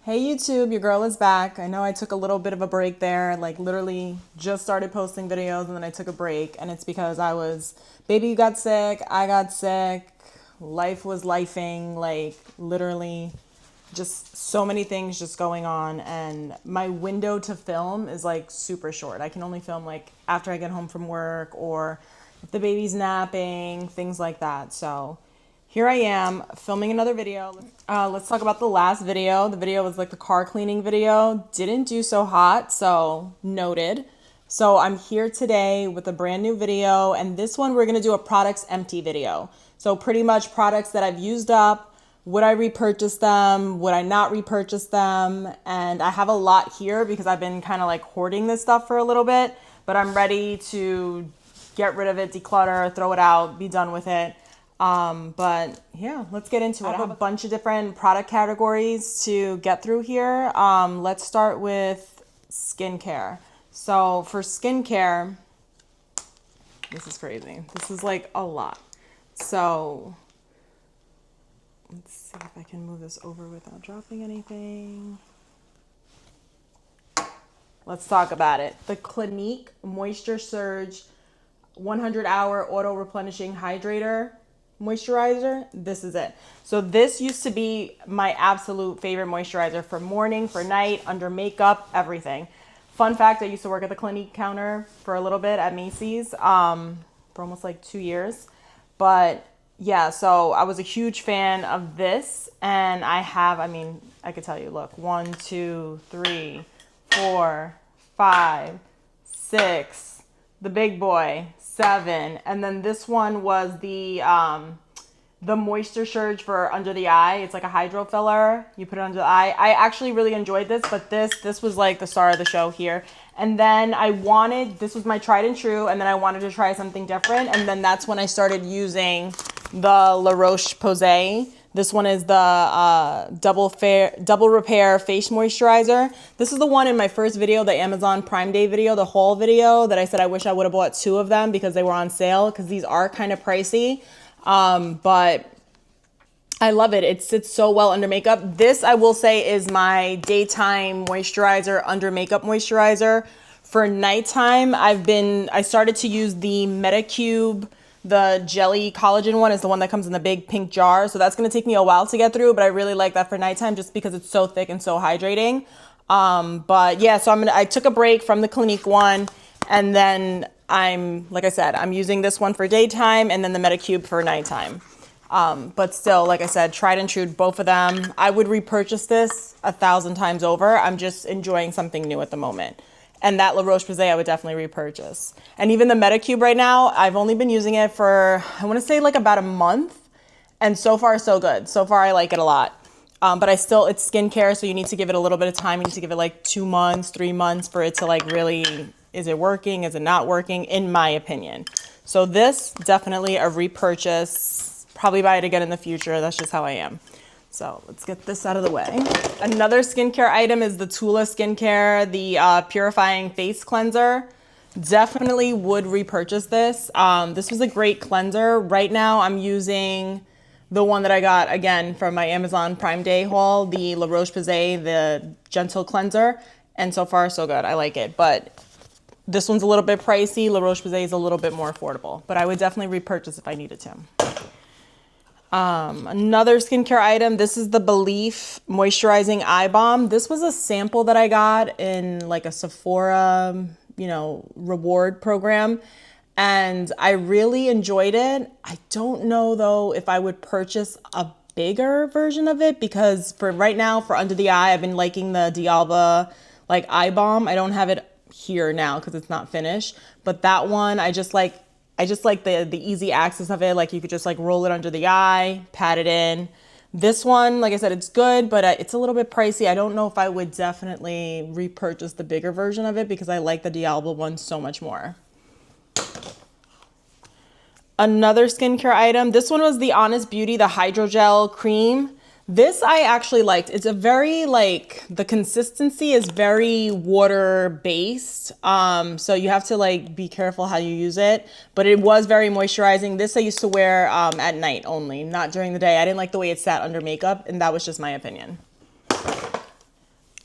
Hey YouTube, your girl is back. I know I took a little bit of a break there, like literally just started posting videos and then I took a break, and it's because baby got sick, I got sick, life was lifing, like literally just so many things just going on, and my window to film is like super short. I can only film like after I get home from work or if the baby's napping, things like that. So here I am filming another video. Let's talk about the last video. The video was like the car cleaning video. Didn't do so hot, so noted. So I'm here today with a brand new video, and this one we're gonna do a products empty video. So pretty much products that I've used up. Would I repurchase them? Would I not repurchase them? And I have a lot here because I've been kind of like hoarding this stuff for a little bit, but I'm ready to get rid of it, declutter, throw it out, be done with it. But yeah, let's get into it. I have a bunch of different product categories to get through here. Let's start with skincare. So for skincare, this is crazy. This is like a lot. So let's see if I can move this over without dropping anything. Let's talk about it. The Clinique Moisture Surge 100-hour auto replenishing hydrator moisturizer. This is it. So this used to be my absolute favorite moisturizer for morning, for night, under makeup, everything. Fun fact, I used to work at the Clinique counter for a little bit at Macy's for almost like 2 years. But yeah, so I was a huge fan of this, and I could tell you, look, 1, 2, 3, 4, 5, 6, the big boy, 7, and then this one was the Moisture Surge for under the eye. It's like a hydro filler. You put it under the eye. I actually really enjoyed this, but this was like the star of the show here. And then this was my tried and true, and then I wanted to try something different, and then that's when I started using the La Roche-Posay. This one is the Double Repair Face Moisturizer. This is the one in my first video, the Amazon Prime Day video, the haul video, that I said I wish I would have bought 2 of them because they were on sale, because these are kind of pricey. But I love it. It sits so well under makeup. This, I will say, is my daytime moisturizer, under makeup moisturizer. For nighttime, I started to use the Metacube. The jelly collagen one is the one that comes in the big pink jar. So that's going to take me a while to get through, but I really like that for nighttime just because it's so thick and so hydrating. But yeah, so I took a break from the Clinique one, and then like I said, I'm using this one for daytime and then the Metacube for nighttime. But still, like I said, tried and true, both of them. I would repurchase this 1,000 times over. I'm just enjoying something new at the moment. And that La Roche-Posay I would definitely repurchase. And even the Metacube right now, I've only been using it for, I want to say like about a month. And so far, so good. So far, I like it a lot. But it's skincare, so you need to give it a little bit of time. You need to give it like 2 months, 3 months for it to like really, is it working? Is it not working? In my opinion. So this, definitely a repurchase. Probably buy it again in the future. That's just how I am. So let's get this out of the way. Another skincare item is the Tula Skincare, the Purifying Face Cleanser. Definitely would repurchase this. This was a great cleanser. Right now I'm using the one that I got, again, from my Amazon Prime Day haul, the La Roche-Posay, the Gentle Cleanser. And so far, so good. I like it. But this one's a little bit pricey. La Roche-Posay is a little bit more affordable. But I would definitely repurchase if I needed to. Another skincare item, this is the Belif Moisturizing Eye Balm. This was a sample that I got in like a Sephora, reward program, and I really enjoyed it. I don't know though if I would purchase a bigger version of it, because for right now, for under the eye, I've been liking the D'Alba like eye balm. I don't have it here now because it's not finished, but that one I just like the easy access of it. Like you could just like roll it under the eye, pat it in. This one, like I said, it's good, but it's a little bit pricey. I don't know if I would definitely repurchase the bigger version of it because I like the D'Alba one so much more. Another skincare item. This one was the Honest Beauty, the Hydrogel Cream. This I actually liked. It's a very the consistency is very water based. So you have to be careful how you use it, but it was very moisturizing. This I used to wear at night only, not during the day. I didn't like the way it sat under makeup, and that was just my opinion.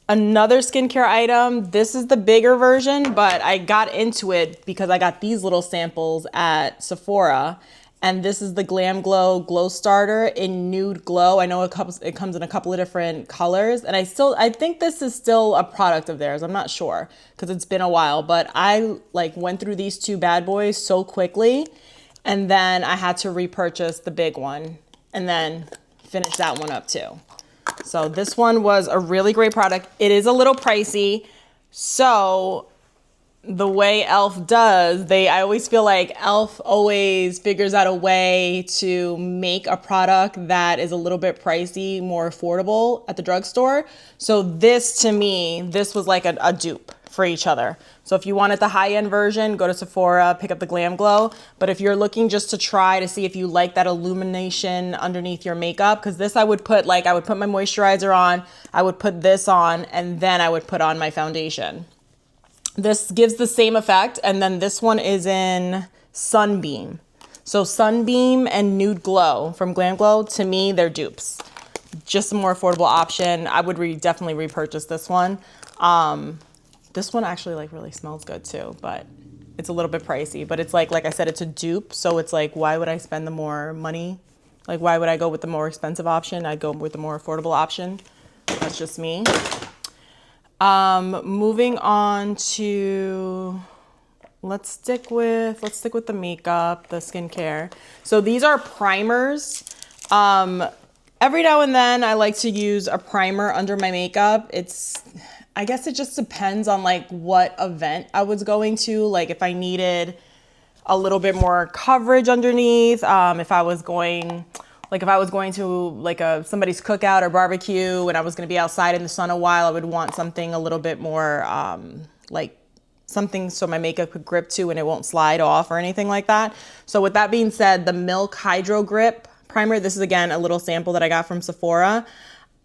Another skincare item. This is the bigger version, but I got into it because I got these little samples at Sephora. And this is the Glam Glow Glow Starter in Nude Glow. I know it comes in a couple of different colors. And I think this is still a product of theirs. I'm not sure because it's been a while. But I like went through these two bad boys so quickly. And then I had to repurchase the big one and then finish that one up too. So this one was a really great product. It is a little pricey. So the way e.l.f. does, I always feel like e.l.f. always figures out a way to make a product that is a little bit pricey, more affordable at the drugstore. So this, to me, this was like a dupe for each other. So if you wanted the high-end version, go to Sephora, pick up the Glam Glow. But if you're looking just to try to see if you like that illumination underneath your makeup, because this I would put my moisturizer on, I would put this on, and then I would put on my foundation. This gives the same effect, and then this one is in Sunbeam. So Sunbeam and Nude Glow from Glam Glow, to me, they're dupes. Just a more affordable option. I would definitely repurchase this one. This one actually like really smells good too, but it's a little bit pricey. But it's like I said, it's a dupe, so it's like, why would I spend the more money? Like, why would I go with the more expensive option? I'd go with the more affordable option. That's just me. Moving on to, let's stick with the makeup, the skincare. So these are primers. Every now and then I like to use a primer under my makeup. I guess it just depends on like what event I was going to, like if I needed a little bit more coverage underneath, if I was going to like somebody's cookout or barbecue and I was going to be outside in the sun a while, I would want something a little bit more like something so my makeup could grip to and it won't slide off or anything like that. So with that being said, the Milk Hydro Grip Primer, this is again a little sample that I got from Sephora.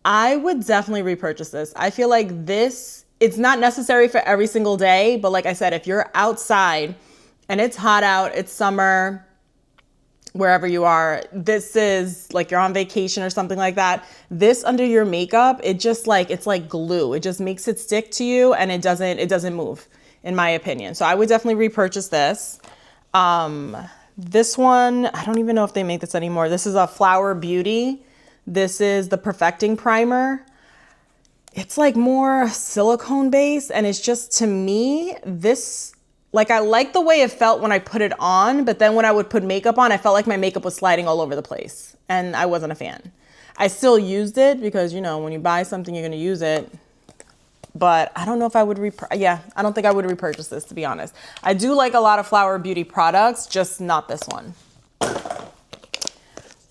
I would definitely repurchase this. I feel like it's not necessary for every single day, but like I said, if you're outside and it's hot out, it's summer, wherever you are, this is like you're on vacation or something like that. This under your makeup, it's like glue. It just makes it stick to you and it doesn't move, in my opinion. So I would definitely repurchase this. This one, I don't even know if they make this anymore. This is a Flower Beauty. This is the Perfecting Primer. It's like more silicone based, and it's just, to me, this, like I like the way it felt when I put it on, but then when I would put makeup on, I felt like my makeup was sliding all over the place, and I wasn't a fan. I still used it because, you know, when you buy something, you're going to use it. But I don't know if I would I don't think I would repurchase this, to be honest. I do like a lot of Flower Beauty products, just not this one.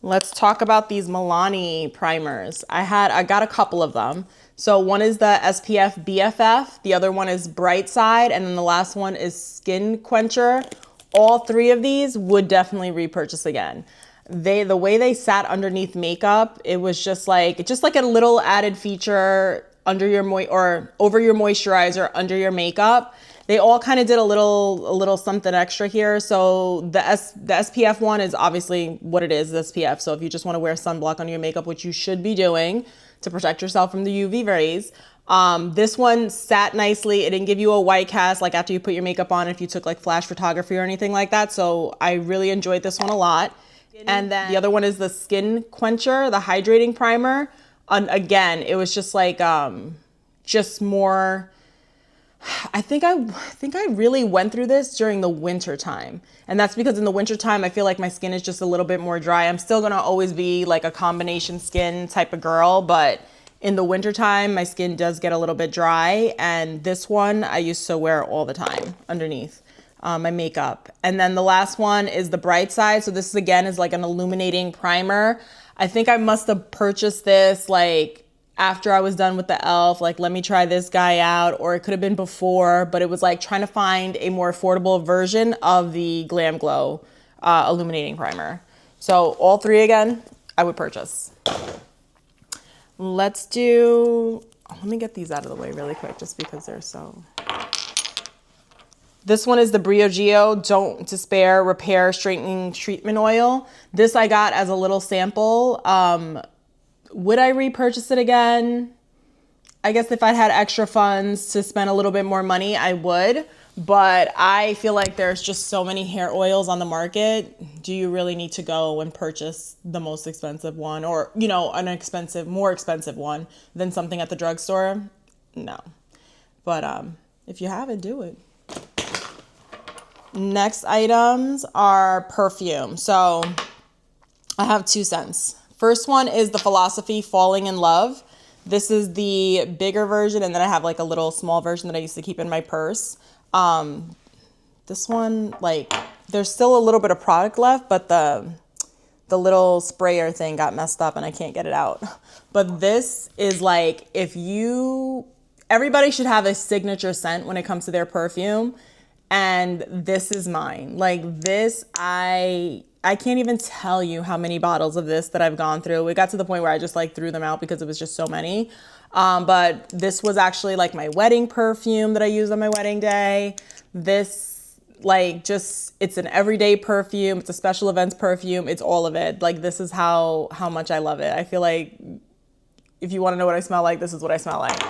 Let's talk about these Milani primers. I got a couple of them. So one is the SPF BFF, the other one is Bright Side, and then the last one is Skin Quencher. All three of these would definitely repurchase again. The way they sat underneath makeup, it was just like a little added feature under your over your moisturizer, under your makeup. They all kind of did a little something extra here. So the SPF one is obviously what it is, the SPF. So if you just want to wear sunblock on your makeup, which you should be doing to protect yourself from the UV rays. This one sat nicely. It didn't give you a white cast like after you put your makeup on if you took like flash photography or anything like that. So I really enjoyed this one a lot. And then the other one is the Skin Quencher, the hydrating primer. Again, it was just like just more. I think I really went through this during the winter time. And that's because in the winter time, I feel like my skin is just a little bit more dry. I'm still going to always be like a combination skin type of girl, but in the winter time, my skin does get a little bit dry. And this one I used to wear all the time underneath my makeup. And then the last one is the Bright Side. So this again is like an illuminating primer. I think I must have purchased this like after I was done with the e.l.f., like, let me try this guy out, or it could have been before, but it was like trying to find a more affordable version of the Glam Glow illuminating primer. So all three again, I would purchase. Let me get these out of the way really quick just because they're so. This one is the Briogeo Don't Despair Repair Straightening Treatment Oil. This I got as a little sample. Would I repurchase it again? I guess if I had extra funds to spend a little bit more money, I would. But I feel like there's just so many hair oils on the market. Do you really need to go and purchase the most expensive one, or, you know, more expensive one than something at the drugstore? No. But if you have it, do it. Next items are perfume. So I have 2 scents. First one is the Philosophy Falling in Love. This is the bigger version, and then I have like a little small version that I used to keep in my purse. This one, like, there's still a little bit of product left, but the little sprayer thing got messed up and I can't get it out. But this is like, everybody should have a signature scent when it comes to their perfume. And this is mine. Like this, I can't even tell you how many bottles of this that I've gone through. It got to the point where I just like threw them out because it was just so many. But this was actually like my wedding perfume that I used on my wedding day. This, like, just, it's an everyday perfume. It's a special events perfume. It's all of it. Like, this is how much I love it. I feel like if you want to know what I smell like, this is what I smell like.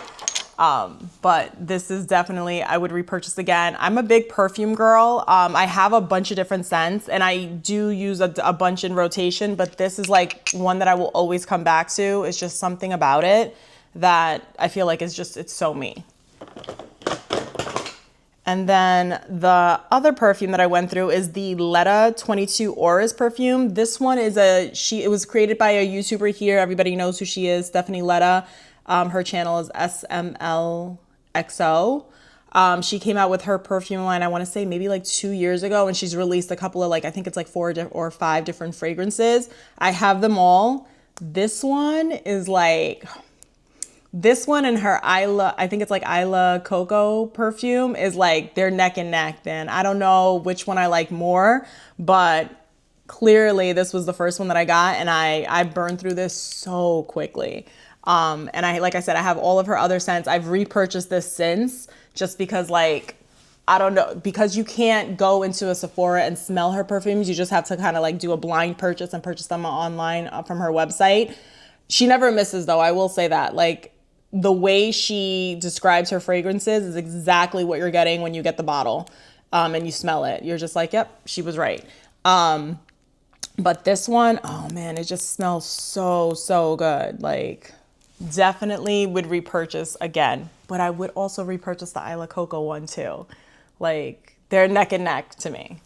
But this is definitely, I would repurchase again. I'm a big perfume girl. I have a bunch of different scents and I do use a bunch in rotation, but this is like one that I will always come back to. It's just something about it that I feel like it's so me. And then the other perfume that I went through is the Letta 22 Auras perfume. This one is it was created by a YouTuber here. Everybody knows who she is, Stephanie Letta. Her channel is SMLXO. She came out with her perfume line, I want to say maybe like 2 years ago, and she's released a couple of, like, I think it's like 4 or 5 different fragrances. I have them all. This one is like, this one and her I think it's like Isla Coco perfume is like, they're neck and neck. Then I don't know which one I like more, but clearly this was the first one that I got, and I burned through this so quickly. And like I said, I have all of her other scents. I've repurchased this since, just because, like, I don't know, because you can't go into a Sephora and smell her perfumes. You just have to kind of like do a blind purchase and purchase them online from her website. She never misses though. I will say that, like, the way she describes her fragrances is exactly what you're getting when you get the bottle, and you smell it. You're just like, yep, she was right. But this one, oh man, it just smells so good. Like, definitely would repurchase again, but I would also repurchase the Isla Coco one too. Like, they're neck and neck to me.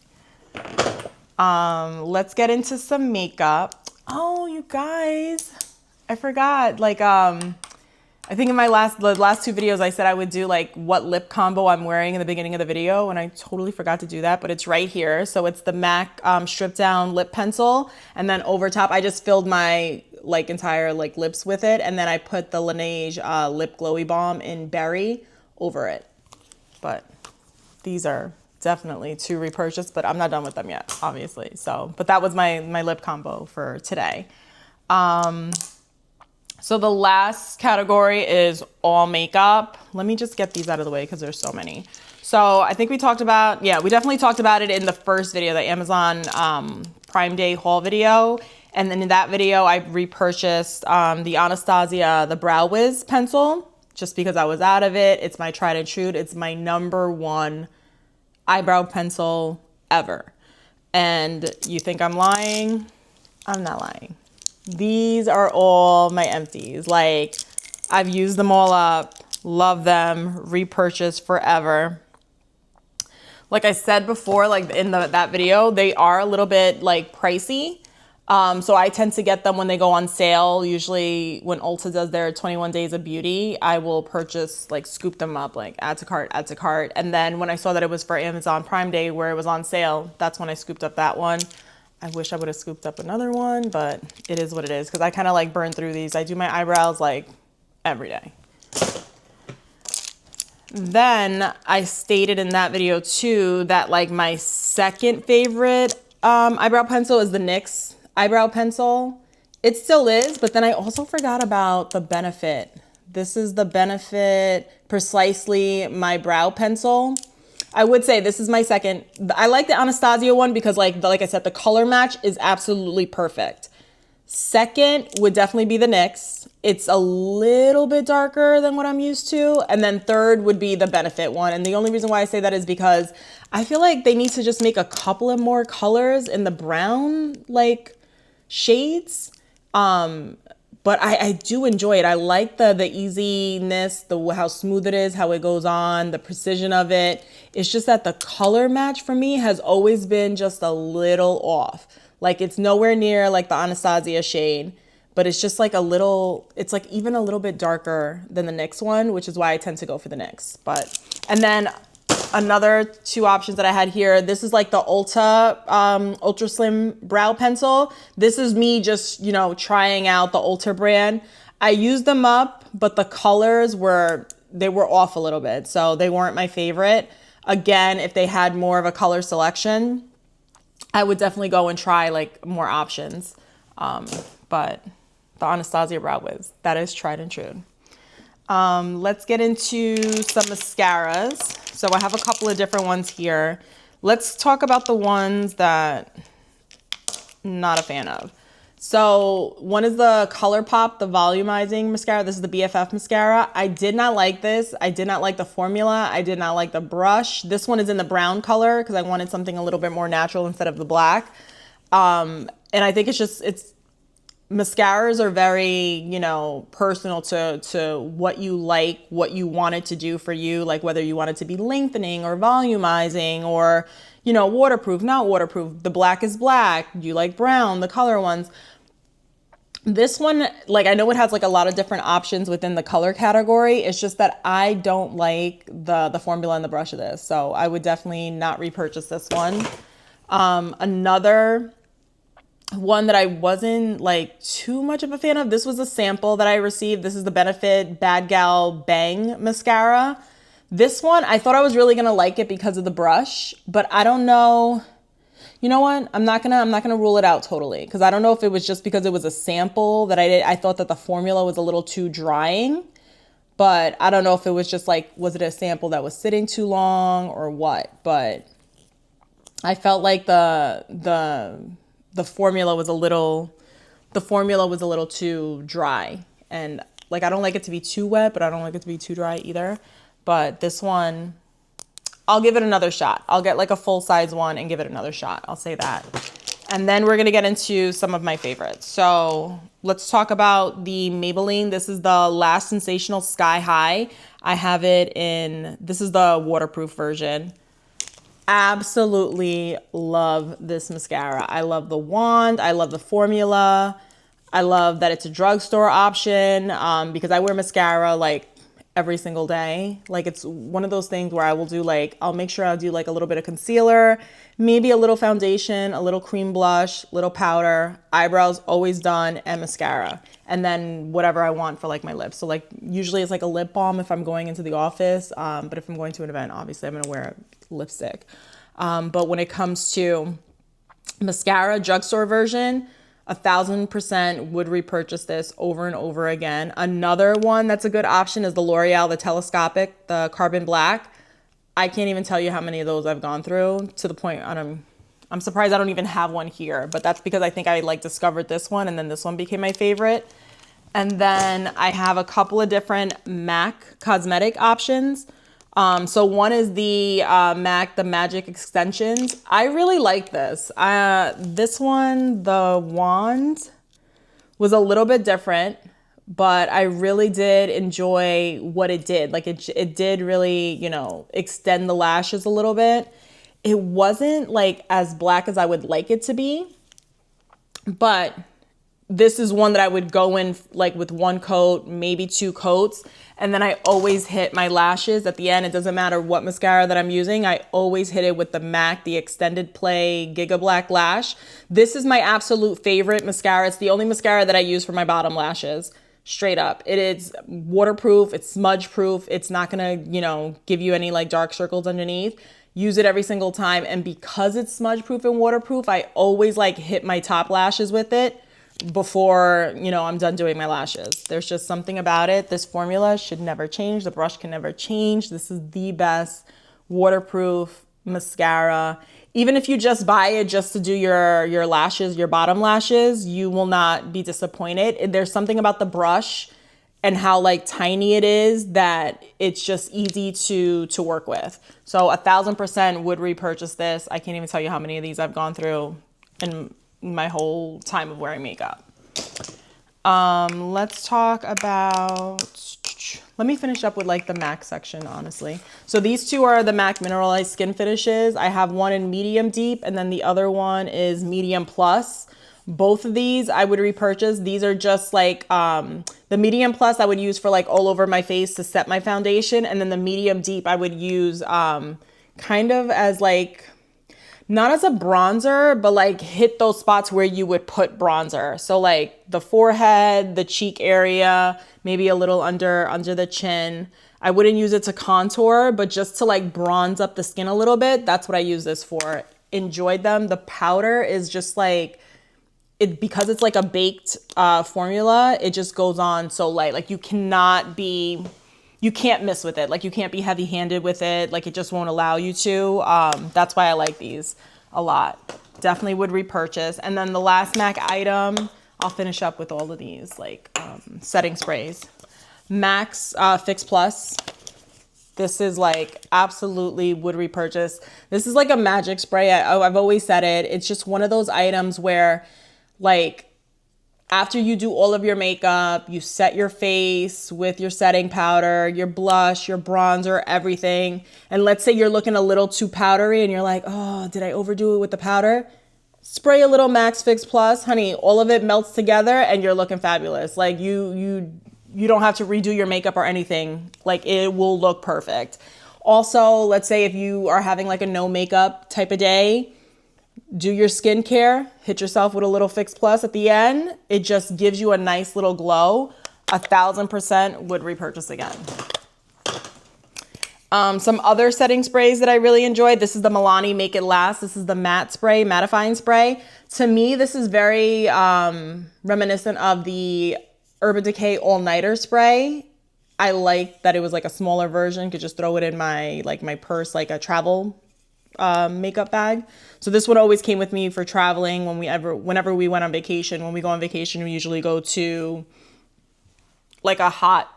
Let's get into some makeup. Oh, you guys, I forgot. Like, I think in the last 2 videos, I said I would do like what lip combo I'm wearing in the beginning of the video, and I totally forgot to do that, but it's right here. So it's the MAC Strip Down Lip Pencil, and then over top, I just filled my like entire like lips with it, and then I put the Laneige Lip Glowy Balm in Berry over it. But these are definitely to repurchase, but I'm not done with them yet, obviously. So, but that was my lip combo for today. So the last category is all makeup. Let me just get these out of the way because there's so many. So I think we definitely talked about it in the first video, the Amazon Prime Day haul video. And then in that video, I repurchased the Anastasia, the Brow Wiz pencil, just because I was out of it. It's my tried and true. It's my #1 eyebrow pencil ever. And you think I'm lying? I'm not lying. These are all my empties. Like, I've used them all up, love them, repurchase forever. Like I said before, like in that video, they are a little bit like pricey. So I tend to get them when they go on sale. Usually when Ulta does their 21 Days of Beauty, I will purchase, like, scoop them up, like add to cart. And then when I saw that it was for Amazon Prime Day where it was on sale, that's when I scooped up that one. I wish I would have scooped up another one, but it is what it is, because I kind of like burn through these. I do my eyebrows like every day. Then I stated in that video too that like my second favorite eyebrow pencil is the NYX eyebrow pencil. It still is, but then I also forgot about the Benefit. This is the Benefit Precisely My Brow Pencil. I would say this is my second. I like the Anastasia one because like I said, the color match is absolutely perfect. Second would definitely be the NYX. It's a little bit darker than what I'm used to. And then third would be the Benefit one. And the only reason why I say that is because I feel like they need to just make a couple of more colors in the brown like shades. But I do enjoy it. I like the easiness, how smooth it is, how it goes on, the precision of it. It's just that the color match for me has always been just a little off. Like it's nowhere near like the Anastasia shade, but it's just like it's like even a little bit darker than the NYX one, which is why I tend to go for the NYX. And then another two options that I had here. This is like the Ultra Slim Brow Pencil. This is me just, trying out the Ulta brand. I used them up, but the colors were off a little bit. So they weren't my favorite. Again, if they had more of a color selection, I would definitely go and try like more options. But the Anastasia Brow Wiz, that is tried and true. Let's get into some mascaras. So I have a couple of different ones here. Let's talk about the ones that I'm not a fan of. So one is the ColourPop, the volumizing mascara. This is the BFF mascara. I did not like this. I did not like the formula. I did not like the brush. This one is in the brown color because I wanted something a little bit more natural instead of the black. And I think mascaras are very, personal to what you like, what you want it to do for you, like whether you want it to be lengthening or volumizing or, waterproof, not waterproof. The black is black. You like brown, the color ones. This one, like I know it has like a lot of different options within the color category. It's just that I don't like the formula and the brush of this. So I would definitely not repurchase this one. Another one that I wasn't like too much of a fan of. This was a sample that I received. This is the Benefit Bad Gal Bang mascara. This one, I thought I was really going to like it because of the brush, but I don't know. You know what? I'm not gonna rule it out totally because I don't know if it was just because it was a sample that I thought that the formula was a little too drying, but I don't know if it was just like, was it a sample that was sitting too long or what? But I felt like the formula was a little too dry, and like I don't like it to be too wet, but I don't like it to be too dry either. But this one, I'll give it another shot. I'll get like a full size one and give it another shot. I'll say that. And then we're gonna get into some of my favorites. So let's talk about the Maybelline. This is the Last Sensational Sky High. I have it this is the waterproof version. Absolutely love this mascara. I love the wand. I love the formula. I love that it's a drugstore option because I wear mascara like every single day. Like it's one of those things where I will do like, I'll make sure I'll do like a little bit of concealer, maybe a little foundation, a little cream blush, little powder, eyebrows always done, and mascara. And then whatever I want for like my lips. So like usually it's like a lip balm if I'm going into the office. But if I'm going to an event, obviously I'm gonna wear lipstick. But when it comes to mascara, drugstore version, 1,000% would repurchase this over and over again. Another one that's a good option is the L'Oreal, the Telescopic, the Carbon Black. I can't even tell you how many of those I've gone through to the point I'm surprised I don't even have one here, but that's because I think I like discovered this one and then this one became my favorite. And then I have a couple of different MAC cosmetic options. So one is the MAC, the Magic Extensions. I really like this. This one, the wand, was a little bit different, but I really did enjoy what it did. Like it did really, extend the lashes a little bit. It wasn't like as black as I would like it to be, but this is one that I would go in like with one coat, maybe two coats. And then I always hit my lashes at the end. It doesn't matter what mascara that I'm using. I always hit it with the MAC, the Extended Play Giga Black Lash. This is my absolute favorite mascara. It's the only mascara that I use for my bottom lashes. Straight up. It is waterproof. It's smudge proof. It's not going to, give you any like dark circles underneath. Use it every single time. And because it's smudge proof and waterproof, I always like hit my top lashes with it before, I'm done doing my lashes. There's just something about it. This formula should never change. The brush can never change. This is the best waterproof mascara. Even if you just buy it just to do your lashes, your bottom lashes, you will not be disappointed. There's something about the brush and how like tiny it is that it's just easy to work with. So 1,000% would repurchase this. I can't even tell you how many of these I've gone through in my whole time of wearing makeup. Let's talk about, let me finish up with like the MAC section, honestly. So these two are the MAC Mineralized Skin Finishes. I have one in medium deep and then the other one is medium plus. Both of these I would repurchase. These are just like, the medium plus I would use for like all over my face to set my foundation. And then the medium deep I would use, kind of as like, not as a bronzer, but like hit those spots where you would put bronzer. So like the forehead, the cheek area, maybe a little under the chin. I wouldn't use it to contour, but just to like bronze up the skin a little bit. That's what I use this for. Enjoyed them. The powder is just like, because it's like a baked formula, it just goes on so light. Like you can't miss with it. Like you can't be heavy handed with it. Like it just won't allow you to. That's why I like these a lot. Definitely would repurchase. And then the last MAC item, I'll finish up with all of these like setting sprays. MAC's Fix Plus. This is like absolutely would repurchase. This is like a magic spray. I've always said it. It's just one of those items where like after you do all of your makeup, you set your face with your setting powder, your blush, your bronzer, everything. And let's say you're looking a little too powdery and you're like, oh, did I overdo it with the powder? Spray a little Max Fix Plus, honey, all of it melts together and you're looking fabulous. Like you don't have to redo your makeup or anything. Like it will look perfect. Also, let's say if you are having like a no makeup type of day, do your skincare, hit yourself with a little Fix Plus at the end. It just gives you a nice little glow. 1,000% would repurchase again. Some other setting sprays that I really enjoyed. This is the Milani Make It Last. This is the matte spray, mattifying spray. To me, this is very reminiscent of the Urban Decay All Nighter spray. I like that it was like a smaller version. Could just throw it in my purse, like a travel makeup bag. So this one always came with me for traveling whenever we went on vacation. When we go on vacation, we usually go to like a hot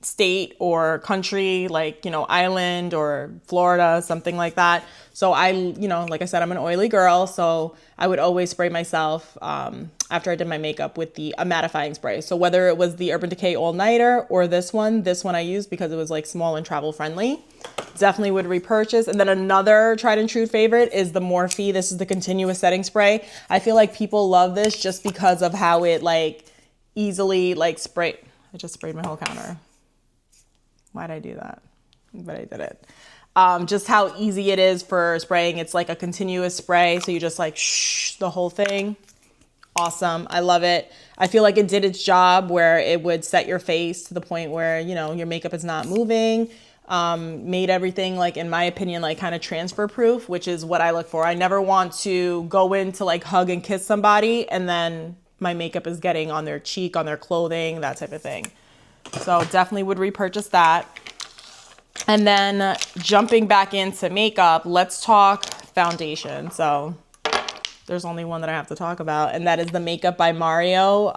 state or country, like, island or Florida, something like that. So like I said, I'm an oily girl. So I would always spray myself after I did my makeup with a mattifying spray. So whether it was the Urban Decay All Nighter or this one I used because it was like small and travel friendly. Definitely would repurchase. And then another tried and true favorite is the Morphe. This is the continuous setting spray. I feel like people love this just because of how it like easily like spray. I just sprayed my whole counter. Why'd I do that? But I did it. Just how easy it is for spraying. It's like a continuous spray. So you just like shh the whole thing. Awesome. I love it. I feel like it did its job where it would set your face to the point where, your makeup is not moving. Made everything, like, in my opinion, like kind of transfer proof, which is what I look for. I never want to go in to like hug and kiss somebody and then my makeup is getting on their cheek, on their clothing, that type of thing. So definitely would repurchase that. And then jumping back into makeup, let's talk foundation. So there's only one that I have to talk about, and that is the Makeup by Mario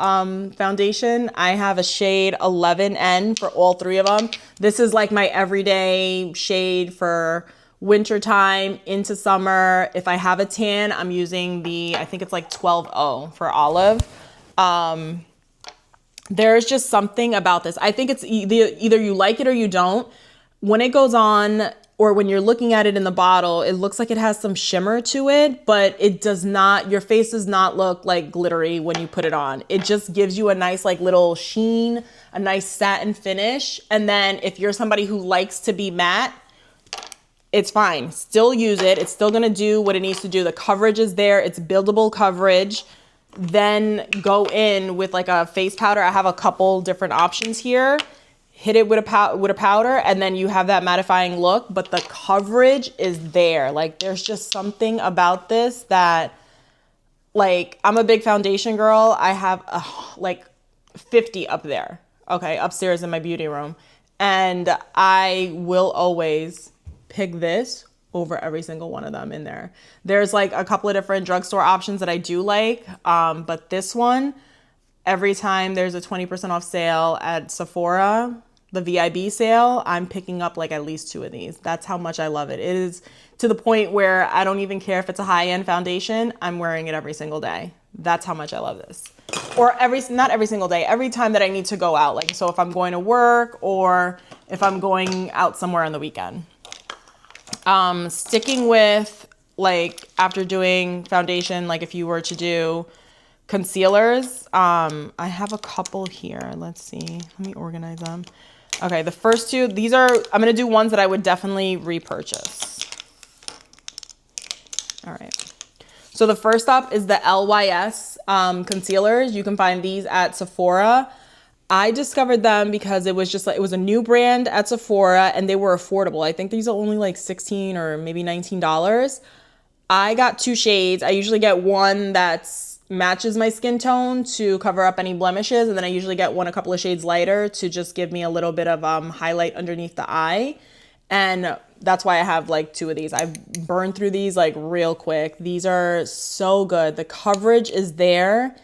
foundation. I have a shade 11N for all three of them. This is like my everyday shade for wintertime into summer. If I have a tan, I'm using I think it's like 12O for olive. There's just something about this. I think it's either you like it or you don't. When it goes on, or when you're looking at it in the bottle, it looks like it has some shimmer to it, but it does not, your face does not look like glittery when you put it on. It just gives you a nice like little sheen, a nice satin finish. And then if you're somebody who likes to be matte, it's fine. Still use it. It's still gonna do what it needs to do. The coverage is there. It's buildable coverage. Then go in with like a face powder. I have a couple different options here. Hit it with a powder, and then you have that mattifying look, but the coverage is there. Like, there's just something about this that, like, I'm a big foundation girl. I have like 50 up there, okay, upstairs in my beauty room. And I will always pick this over every single one of them in there. There's like a couple of different drugstore options that I do like, but this one, every time there's a 20% off sale at Sephora, the VIB sale, I'm picking up like at least 2 of these. That's how much I love it. It is to the point where I don't even care if it's a high-end foundation. I'm wearing it every single day. That's how much I love this. Or not every single day, every time that I need to go out. Like, so if I'm going to work or if I'm going out somewhere on the weekend. Sticking with, like, after doing foundation, like if you were to do concealers, I have a couple here. Let's see. Let me organize them. Okay, the first 2, these are, I'm going to do ones that I would definitely repurchase. All right. So the first up is the LYS concealers. You can find these at Sephora. I discovered them because it was just like, it was a new brand at Sephora and they were affordable. I think these are only like $16 or maybe $19. I got 2 shades. I usually get one that's matches my skin tone to cover up any blemishes. And then I usually get one a couple of shades lighter to just give me a little bit of highlight underneath the eye. And that's why I have like 2 of these. I've burned through these like real quick. These are so good. The coverage is there.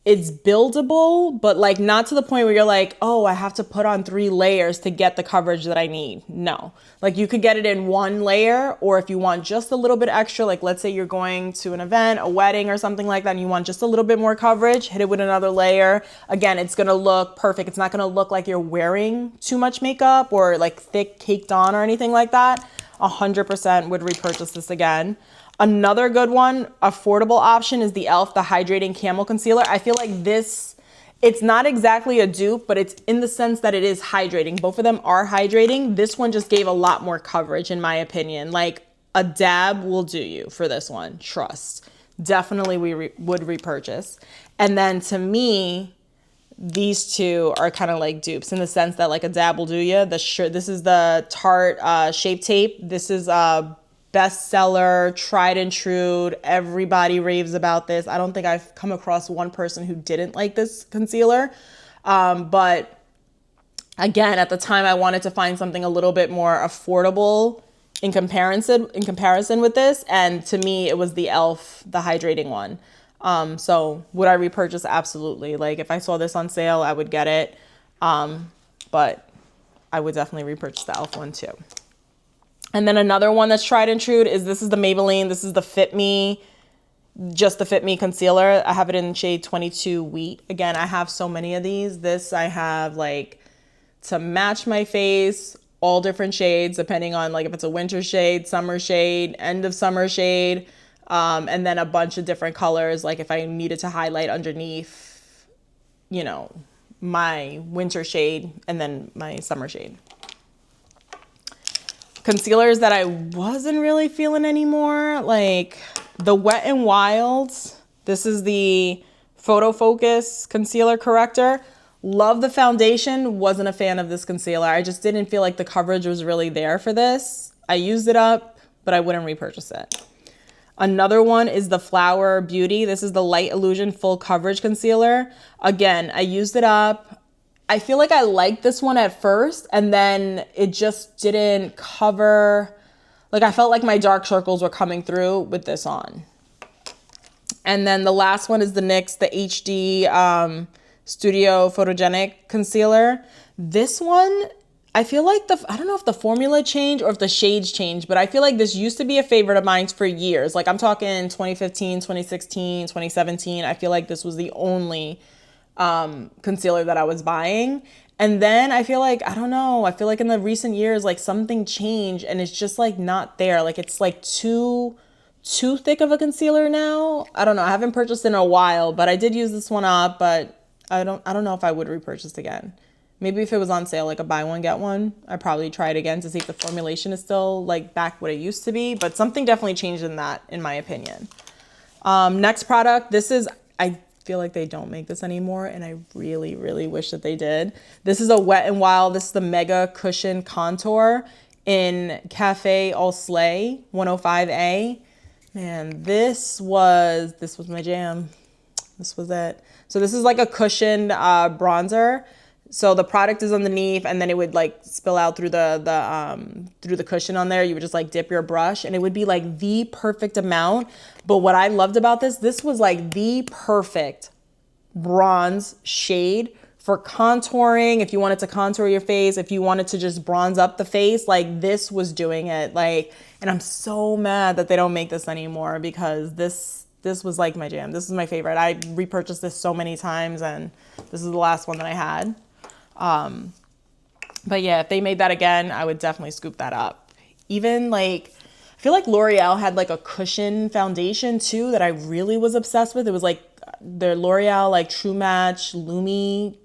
It's buildable, but like not to the point where you're like, oh, I have to put on 3 layers to get the coverage that I need. No, like you could get it in 1 layer, or if you want just a little bit extra, like let's say you're going to an event, a wedding or something like that, and you want just a little bit more coverage, hit it with another layer. Again, it's gonna look perfect. It's not gonna look like you're wearing too much makeup or like thick caked on or anything like that. 100% would repurchase this again. Another good one, affordable option, is the e.l.f. the Hydrating Camel Concealer. I feel like this, it's not exactly a dupe, but it's in the sense that it is hydrating. Both of them are hydrating. This one just gave a lot more coverage in my opinion. Like a dab will do you for this one, trust. Definitely would repurchase. And then to me, these 2 are kind of like dupes in the sense that like a dab will do you. This is the Tarte Shape Tape. This is bestseller, tried and true. Everybody raves about this. I don't think I've come across one person who didn't like this concealer. But again, at the time I wanted to find something a little bit more affordable in comparison with this. And to me, it was the e.l.f. the hydrating one. So would I repurchase? Absolutely. Like if I saw this on sale, I would get it. But I would definitely repurchase the e.l.f. one too. And then another one that's tried and true is this is the Maybelline. This is the Fit Me, just the Fit Me concealer. I have it in shade 22 Wheat. Again, I have so many of these. This I have like to match my face, all different shades, depending on like if it's a winter shade, summer shade, end of summer shade, and then a bunch of different colors. Like if I needed to highlight underneath, you know, my winter shade and then my summer shade. Concealers that I wasn't really feeling anymore, like the Wet n Wild. This is the Photo Focus Concealer Corrector. Love the foundation, wasn't a fan of this concealer. I just didn't feel like the coverage was really there for this. I used it up, but I wouldn't repurchase it. Another one is the Flower Beauty. This is the Light Illusion Full Coverage Concealer. Again, I used it up. I feel like I liked this one at first and then it just didn't cover, like I felt like my dark circles were coming through with this on. And then the last one is the NYX, the HD Studio Photogenic Concealer. This one, I feel like I don't know if the formula changed or if the shades changed, but I feel like this used to be a favorite of mine for years. Like I'm talking 2015, 2016, 2017. I feel like this was the only concealer that I was buying. And then I feel like, I don't know, I feel like in the recent years, like something changed and it's just like not there. Like it's like too thick of a concealer now. I don't know. I haven't purchased in a while, but I did use this one up, but I don't know if I would repurchase again. Maybe if it was on sale, like a buy one, get one, I'd probably try it again to see if the formulation is still like back what it used to be, but something definitely changed in that, in my opinion. Next product, this is, I feel like they don't make this anymore and I really, really wish that they did. This is a Wet n Wild. This is the Mega Cushion Contour in Cafe Au Slay 105A. Man, this was my jam. This was it. So this is like a cushioned bronzer. So the product is underneath, and then it would like spill out through through the cushion on there. You would just like dip your brush, and it would be like the perfect amount. But what I loved about this was like the perfect bronze shade for contouring. If you wanted to contour your face, if you wanted to just bronze up the face, like this was doing it. Like, and I'm so mad that they don't make this anymore, because this was like my jam. This is my favorite. I repurchased this so many times, and this is the last one that I had. But yeah, if they made that again, I would definitely scoop that up. Even like, I feel like L'Oreal had like a cushion foundation too that I really was obsessed with. It was like their L'Oreal like True Match Lumi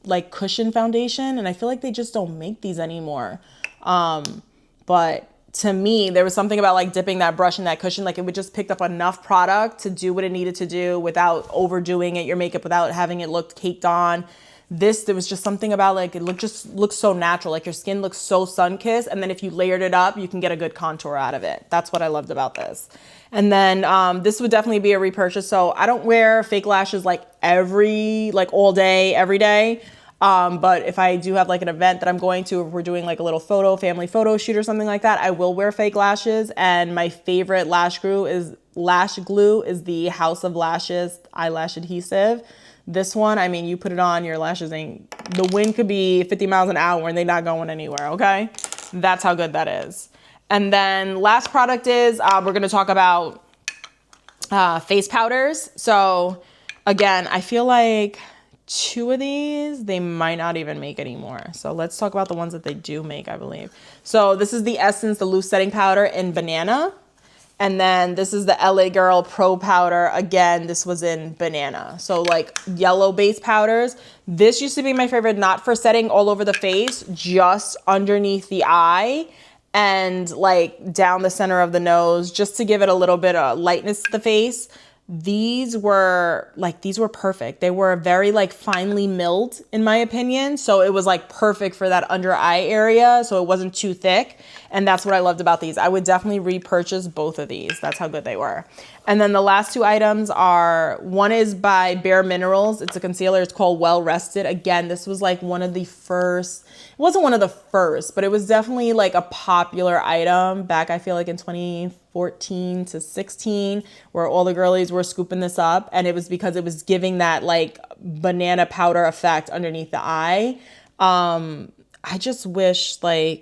like cushion foundation, and I feel like they just don't make these anymore. But to me, there was something about like dipping that brush in that cushion, like it would just pick up enough product to do what it needed to do without overdoing it, your makeup, without having it look caked on. There was just something about like, it looks so natural. Like your skin looks so sun-kissed. And then if you layered it up, you can get a good contour out of it. That's what I loved about this. And then this would definitely be a repurchase. So I don't wear fake lashes like all day, every day. But if I do have like an event that I'm going to, if we're doing like a little family photo shoot or something like that, I will wear fake lashes. And my favorite lash glue is the House of Lashes eyelash adhesive. This one, I mean, you put it on, your lashes the wind could be 50 miles an hour and they're not going anywhere, okay? That's how good that is. And then last product is, we're gonna talk about face powders. So again, I feel like 2 of these, they might not even make anymore. So let's talk about the ones that they do make, I believe. So this is the Essence, the loose setting powder in banana. And then this is the LA Girl Pro Powder. Again, this was in banana. So like yellow base powders. This used to be my favorite, not for setting all over the face, just underneath the eye and like down the center of the nose, just to give it a little bit of lightness to the face. These were perfect. They were very like finely milled in my opinion. So it was like perfect for that under eye area. So it wasn't too thick. And that's what I loved about these. I would definitely repurchase both of these. That's how good they were. And then the last 2 items are, one is by Bare Minerals. It's a concealer. It's called Well Rested. Again, this was like one of the first, it wasn't one of the first, but it was definitely like a popular item back, I feel like in 2014 to 16, where all the girlies were scooping this up. And it was because it was giving that like banana powder effect underneath the eye. I just wish there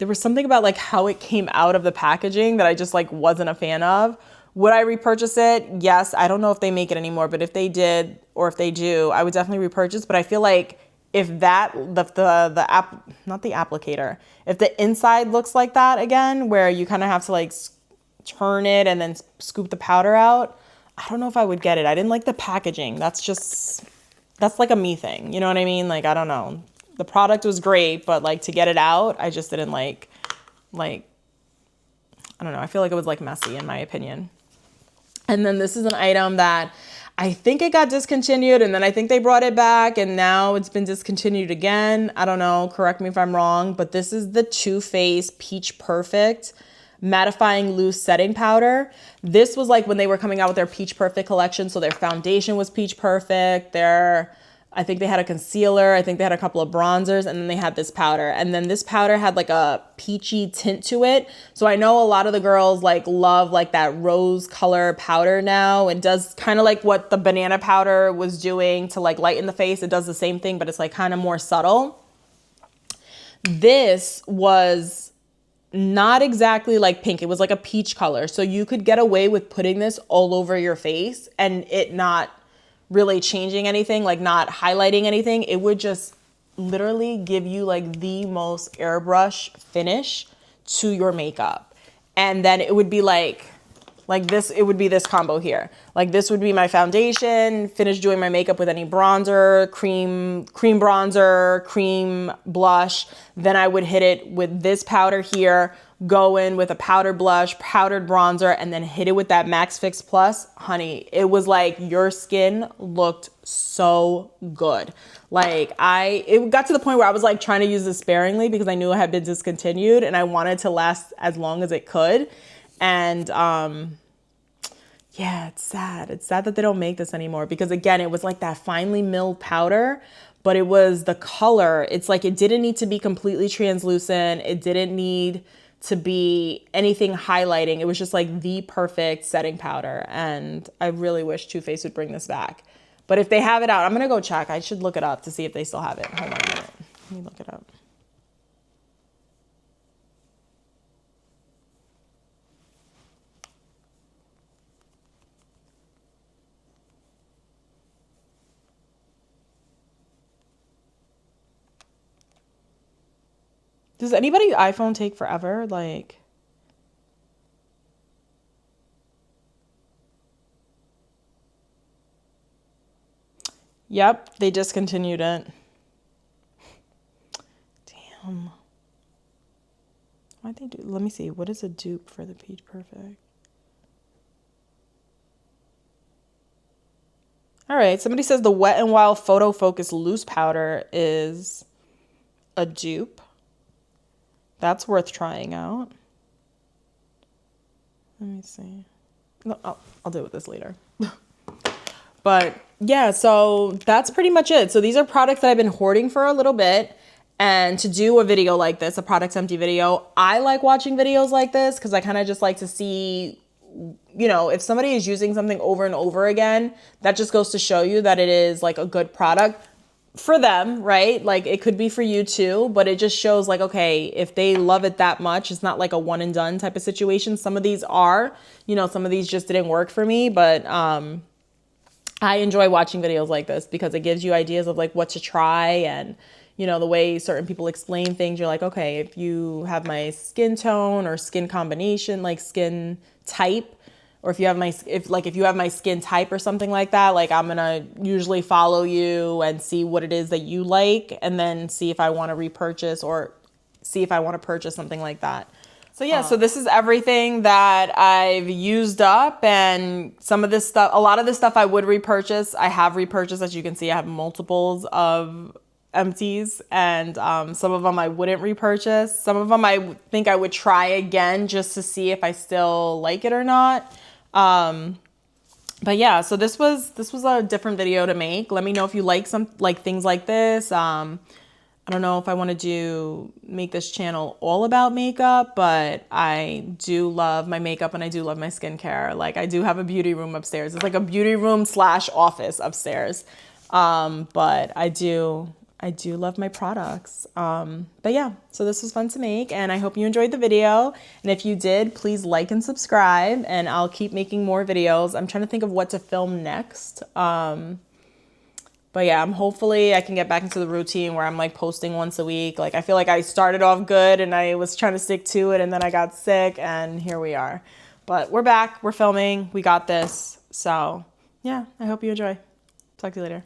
was something about like how it came out of the packaging that I just like wasn't a fan of. Would I repurchase it? Yes. I don't know if they make it anymore, but if they did, or if they do, I would definitely repurchase. But I feel like if not the applicator, if the inside looks like that again, where you kind of have to like turn it and then scoop the powder out, I don't know if I would get it. I didn't like the packaging. That's like a me thing. You know what I mean? Like, I don't know. The product was great, but like to get it out, I just didn't like, I don't know. I feel like it was like messy in my opinion. And then this is an item that I think it got discontinued, and then I think they brought it back, and now it's been discontinued again. I don't know. Correct me if I'm wrong, but this is the Too Faced Peach Perfect mattifying loose setting powder. This was like when they were coming out with their Peach Perfect collection. So their foundation was Peach Perfect. I think they had a concealer. I think they had a couple of bronzers, and then they had this powder. And then this powder had like a peachy tint to it. So I know a lot of the girls like love like that rose color powder now. It does kind of like what the banana powder was doing to like lighten the face. It does the same thing, but it's like kind of more subtle. This was not exactly like pink. It was like a peach color. So you could get away with putting this all over your face and it not really changing anything, like not highlighting anything. It would just literally give you like the most airbrush finish to your makeup. And then it would be like this, it would be this combo here. Like this would be my foundation, finish doing my makeup with any bronzer, cream bronzer, cream blush. Then I would hit it with this powder here, go in with a powdered blush, powdered bronzer, and then hit it with that Max Fix Plus. Honey, it was like your skin looked so good. Like it got to the point where I was like trying to use this sparingly because I knew it had been discontinued and I wanted to last as long as it could. And Yeah, it's sad. It's sad that they don't make this anymore because again, it was like that finely milled powder, but it was the color. It's like it didn't need to be completely translucent. It didn't need to be anything highlighting. It was just like the perfect setting powder. And I really wish Too Faced would bring this back. But if they have it out, I'm going to go check. I should look it up to see if they still have it. Hold on a minute. Let me look it up. Does anybody's iPhone take forever? Like, yep, they discontinued it. Damn. Why'd they do? Let me see. What is a dupe for the Peach Perfect? All right. Somebody says the Wet n Wild Photo Focus Loose Powder is a dupe. That's worth trying out. Let me see. No, I'll deal with this later. But yeah, so that's pretty much it. So these are products that I've been hoarding for a little bit. And to do a video like this, a products empty video, I like watching videos like this because I kind of just like to see, you know, if somebody is using something over and over again, that just goes to show you that it is like a good product for them, right? Like it could be for you too, but it just shows like, okay, if they love it that much, it's not like a one and done type of situation. Some of these are, you know, some of these just didn't work for me, but I enjoy watching videos like this because it gives you ideas of like what to try and, you know, the way certain people explain things. You're like, okay, if you have my skin tone or skin combination, like skin type, or if you have my skin type or something like that, like I'm gonna usually follow you and see what it is that you like and then see if I want to repurchase or see if I want to purchase something like that. So yeah, so this is everything that I've used up, and some of this stuff, a lot of this stuff I would repurchase. I have repurchased, as you can see, I have multiples of empties, and some of them I wouldn't repurchase. Some of them I think I would try again just to see if I still like it or not. But yeah, so this was a different video to make. Let me know if you like things like this. I don't know if I want to make this channel all about makeup, but I do love my makeup and I do love my skincare. Like I do have a beauty room upstairs. It's like a beauty room / office upstairs. But I do love my products. But yeah, so this was fun to make and I hope you enjoyed the video. And if you did, please like and subscribe and I'll keep making more videos. I'm trying to think of what to film next. But yeah, hopefully I can get back into the routine where I'm like posting once a week. Like I feel like I started off good and I was trying to stick to it and then I got sick and here we are. But we're back, we're filming, we got this. So yeah, I hope you enjoy. Talk to you later.